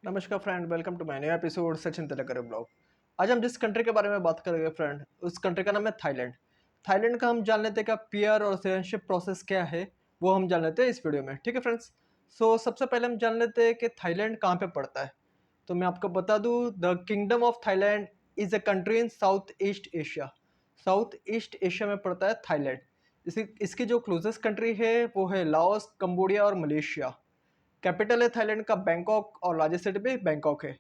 नमस्कार friend, welcome to my new episode Sachin Tilkar blog. आज हम जिस कंट्री के बारे में बात करेंगे फ्रेंड, उस कंट्री का नाम है थाईलैंड। थाईलैंड का हम जान लेते हैं कि पीआर और सिटीजनशिप प्रोसेस क्या है, वो हम जान लेते हैं इस वीडियो में। ठीक है फ्रेंड्स। सबसे पहले हम जान लेते हैं कि थाईलैंड कहाँ पे पड़ता है। तो मैं आपको बता दूँ, the kingdom of Thailand is a country in south east Asia. South east Asia में पड़ता है थाईलैंड। इसकी जो क्लोजेस्ट कंट्री है वो है लाओस, कंबोडिया और मलेशिया। कैपिटल है थाईलैंड का बैंकॉक और लार्जेस्ट सिटी भी बैंकॉक है।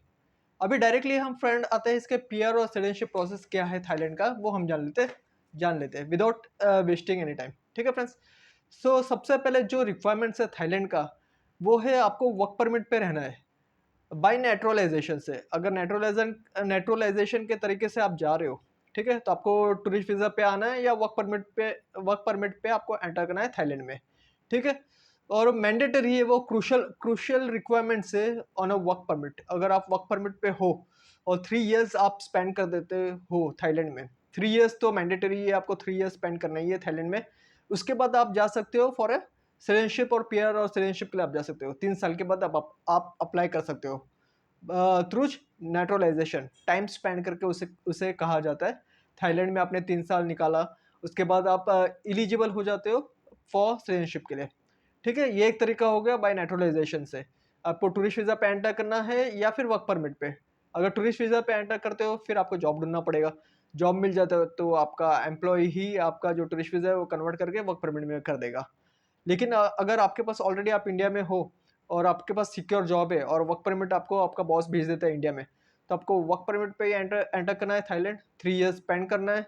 अभी डायरेक्टली हम फ्रेंड आते हैं इसके पीआर और सिटीजनशिप प्रोसेस क्या है थाईलैंड का, वो हम जान लेते हैं विदाउट वेस्टिंग एनी टाइम। ठीक है फ्रेंड्स। सबसे पहले जो रिक्वायरमेंट्स है थाईलैंड का, वो है आपको वर्क परमिट पे रहना है बाय नेचुरलाइजेशन से। अगर नेचुरलाइजेशन के तरीके से आप जा रहे हो, ठीक है, तो आपको टूरिस्ट वीज़ा पे आना है या वर्क परमिट पे आपको एंटर करना है थाईलैंड में। ठीक है। और मैंडेटरी है, वो क्रूशियल रिक्वायरमेंट्स है ऑन अ वर्क परमिट। अगर आप वर्क परमिट पे हो और 3 इयर्स आप स्पेंड कर देते हो थाईलैंड में, 3 इयर्स तो मैंडेटरी है, आपको 3 इयर्स स्पेंड करना ही है थाईलैंड में। उसके बाद आप जा सकते हो फॉर ए सिटीजनशिप और पीआर और सिटीजनशिप के लिए आप जा सकते हो। 3 साल के बाद आप अप्लाई कर सकते हो थ्रू नेचुरलाइजेशन। टाइम स्पेंड करके उसे उसे कहा जाता है। थाईलैंड में आपने 3 साल निकाला, उसके बाद आप इलिजिबल हो जाते हो फॉर सिटीजनशिप के लिए। ठीक है, ये एक तरीका हो गया बाय नेचुरलाइजेशन से। आपको टूरिस्ट वीज़ा पे एंटर करना है या फिर वर्क परमिट पे। अगर टूरिस्ट वीज़ा पे एंटर करते हो फिर आपको जॉब ढूंढना पड़ेगा। जॉब मिल जाता है तो आपका एम्प्लॉय ही आपका जो टूरिस्ट वीज़ा है वो कन्वर्ट करके वर्क परमिट में कर देगा। लेकिन अगर आपके पास ऑलरेडी आप इंडिया में हो और आपके पास सिक्योर जॉब है और वर्क परमिट आपको आपका बॉस भेज देता है इंडिया में, तो आपको वर्क परमिट पे ही एंटर एंटर करना है थाईलैंड। 3 इयर्स स्पेंड करना है।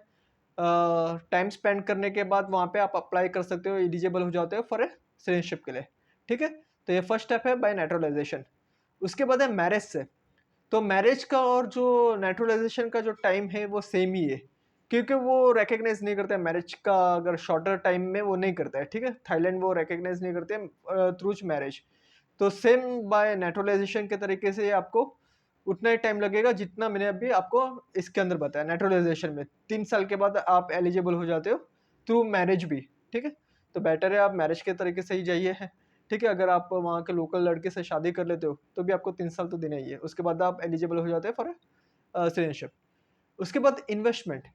टाइम स्पेंड करने के बाद वहाँ पे आप अप्लाई कर सकते हो, एलिजिबल हो जाते हो फॉर ए सिटीजनशिप के लिए। ठीक है। तो ये फर्स्ट स्टेप है बाय नेचुरलाइजेशन। उसके बाद है मैरिज से। तो मैरिज का और जो नेचुरलाइजेशन का जो टाइम है वो सेम ही है, क्योंकि वो रिकग्नाइज नहीं करते मैरिज का। अगर शॉर्टर टाइम में वो नहीं करता है, ठीक है, थाईलैंड वो रिकग्नाइज नहीं करते थ्रू मैरिज। तो सेम बाय नेचुरलाइजेशन के तरीके से आपको उतना ही टाइम लगेगा जितना मैंने अभी आपको इसके अंदर बताया। नेचुरलाइजेशन में 3 साल के बाद आप एलिजिबल हो जाते हो थ्रू मैरिज भी। ठीक है। तो बेटर है आप मैरिज के तरीके से ही जाइए है। ठीक है। अगर आप वहाँ के लोकल लड़के से शादी कर लेते हो तो भी आपको 3 साल तो देना ही है। उसके बाद आप एलिजिबल हो जाते हैं फॉर सिटीजनशिप। उसके बाद इन्वेस्टमेंट।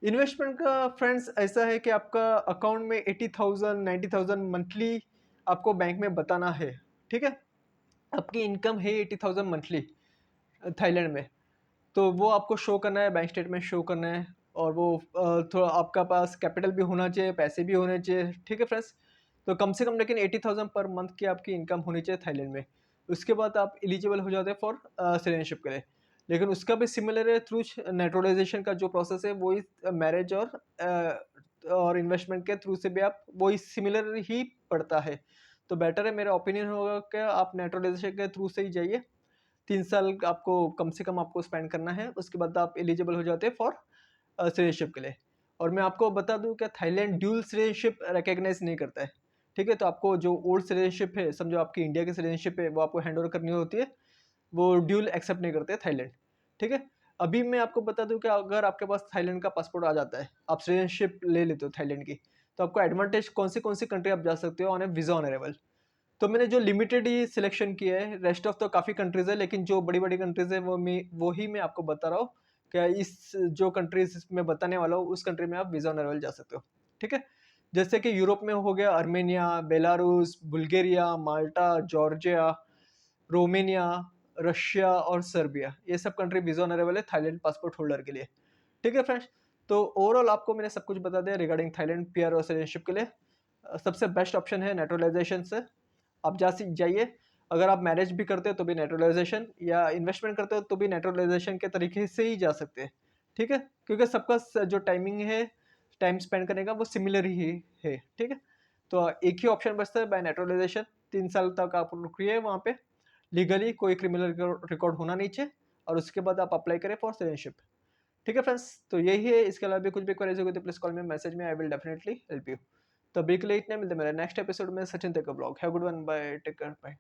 इन्वेस्टमेंट का फ्रेंड्स ऐसा है कि आपका अकाउंट में 80,000 90,000 मंथली आपको बैंक में बताना है। ठीक है। आपकी इनकम है 80,000 मंथली थाईलैंड में, तो वो आपको शो करना है, बैंक स्टेटमेंट शो करना है। और वो थोड़ा आपका पास कैपिटल भी होना चाहिए, पैसे भी होने चाहिए। ठीक है फ्रेंड्स। तो कम से कम लेकिन 80,000 पर मंथ की आपकी इनकम होनी चाहिए थाईलैंड में। उसके बाद आप एलिजिबल हो जाते हैं फॉर सिटीजनशिप के लिए। लेकिन उसका भी सिमिलर है, थ्रू नेचुरलाइजेशन का जो प्रोसेस है वही मैरिज और इन्वेस्टमेंट के थ्रू से भी आप वही सिमिलर ही पड़ता है। तो बेटर है, मेरा ओपिनियन होगा कि आप नेचुरलाइजेशन के थ्रू से ही जाइए। 3 साल आपको कम से कम आपको स्पेंड करना है, उसके बाद आप एलिजिबल हो जाते हैं फॉर सिटीजनशिप के लिए। और मैं आपको बता दूं कि थाईलैंड ड्यूल सिटीजनशिप रिकॉग्नाइज नहीं करता है। ठीक है। तो आपको जो ओल्ड सिटीजनशिप है, समझो आपकी इंडिया की सिटीजनशिप है, वो आपको हैंड ओवर करनी होती है। वो ड्यूल एक्सेप्ट नहीं करते थाईलैंड। ठीक है। अभी मैं आपको बता दूं कि अगर आपके पास थाईलैंड का पासपोर्ट आ जाता है, आप सिटीजनशिप ले लेते हो थाईलैंड की, तो आपको एडवांटेज कौन सी कंट्री आप जा सकते हो on A visa on arrival. तो मैंने जो लिमिटेड ही सिलेक्शन किया है, रेस्ट ऑफ तो काफ़ी कंट्रीज़ है, लेकिन जो बड़ी बड़ी कंट्रीज़ है वो ही मैं आपको बता रहा हूँ। क्या इस जो कंट्रीज में बताने वाला हूँ, उस कंट्री में आप वीज़ा ऑन अराइवल जा सकते हो। ठीक है। जैसे कि यूरोप में हो गया अर्मेनिया, बेलारूस, बुल्गारिया, माल्टा, जॉर्जिया, रोमेनिया, रशिया और सर्बिया। ये सब कंट्री वीज़ा ऑन अराइवल है थाईलैंड पासपोर्ट होल्डर के लिए। ठीक है फ्रेंड्स। तो ओवरऑल आपको मैंने सब कुछ बता दिया रिगार्डिंग थाईलैंड पीआर और सिटीजनशिप के लिए। सबसे बेस्ट ऑप्शन है नेचुरलाइजेशन से। आप जाइए। अगर आप मैरिज भी करते हो तो भी नेचुरलाइजेशन, या इन्वेस्टमेंट करते हो तो भी नेचुरलाइजेशन के तरीके से ही जा सकते हैं। ठीक है। क्योंकि सबका जो टाइमिंग है टाइम स्पेंड करने का वो सिमिलर ही है। ठीक है। तो एक ही ऑप्शन बचता है बाय नेचुरलाइजेशन। 3 साल तक आप रुकिए वहाँ पे, लीगली कोई क्रिमिनल रिकॉर्ड होना नहीं चाहिए, और उसके बाद आप अप्लाई करें फॉर सिटीजनशिप। ठीक है फ्रेंड्स। तो यही है। इसके अलावा भी कुछ भी क्वेरीज होगी तो प्लीज कॉल मी, मैसेज में, I will definitely help you. तो अभी के लिए इतना, मिलते हैं मेरे नेक्स्ट एपिसोड में। सचिन तेकर blog. Have good one, bye, take care, bye.